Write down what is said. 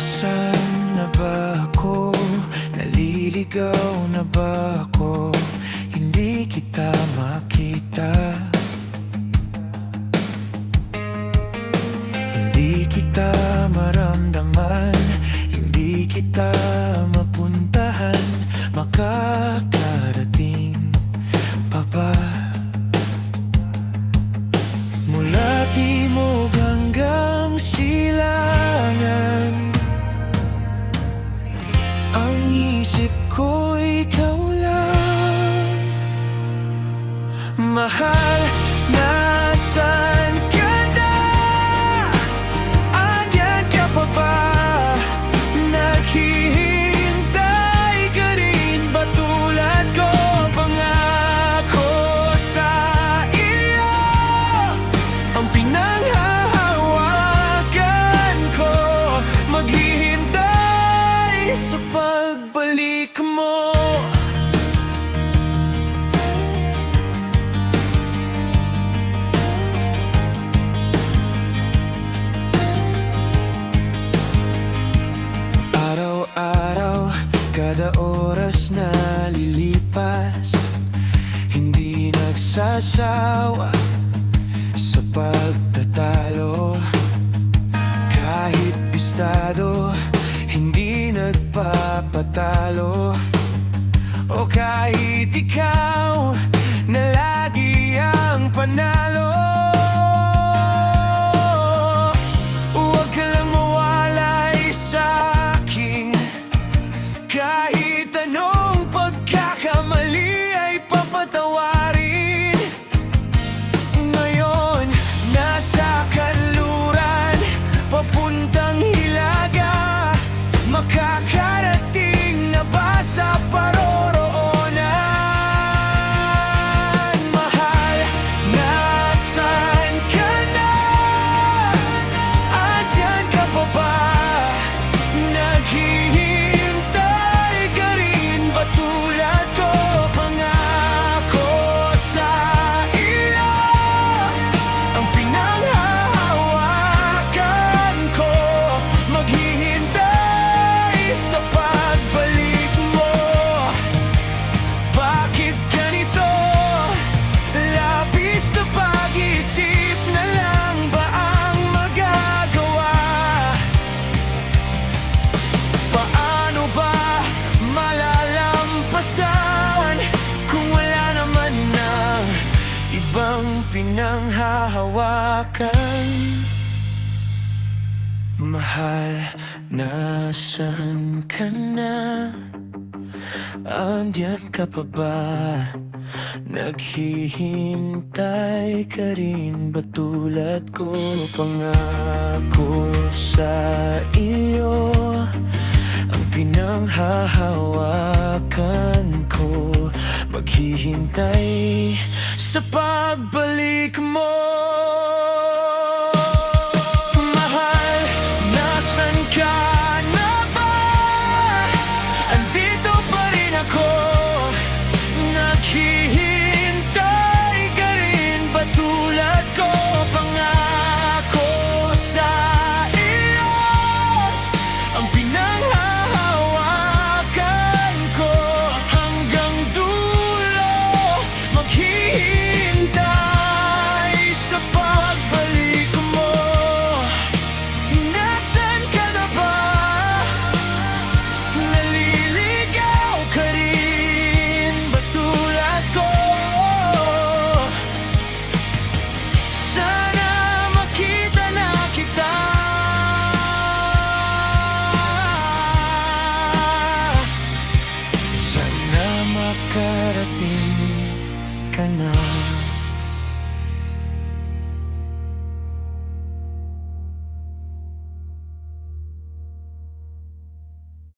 Nasaan na ba ako? Naliligaw na ba ako? Hindi kita makita, hindi kita maramdaman, hindi kita mapuntahan. Makakarating pa ba? Mula timog hanggang silangan, ang isip ko ikaw lang. Mahal, nasaan ka na? Andiyan ka pa ba? Naghihintay ka rin ba tulad ko? Pangako sa iyo ang pinanghahawakan ko, maghihintay sa pagbalik mo. Araw-araw, kada oras na lilipas, hindi nagsasawa sa pagtatalo. Kahit bistado, hindi nagpapatalo. O kahit ikaw na lagi ang panalo, huwag ka lang mawalay sa akin. Kahit anong pagkakamali ay papatawarin. Ngayon, nasa kanluran, papuntang Hilaga. Makakarating na ba sa paroroonan? Mahal, nasaan ka na? Andiyan ka pa ba? Naghihintay ka rin ba tulad ko? Pangako sa iyo ang pinanghahawakan ko, maghihintay sa pagbalik mo. Bakit ganito? Labis na pag-isip na lang ba ang magagawa? Paano ba malalampasan kung wala naman na ibang pinanghahawakan? Mahal, nasaan ka na? Andiyan ka pa ba? Naghihintay ka rin ba tulad ko? Pangako sa iyo ang pinanghahawakan ko, maghihintay sa pagbalik mo.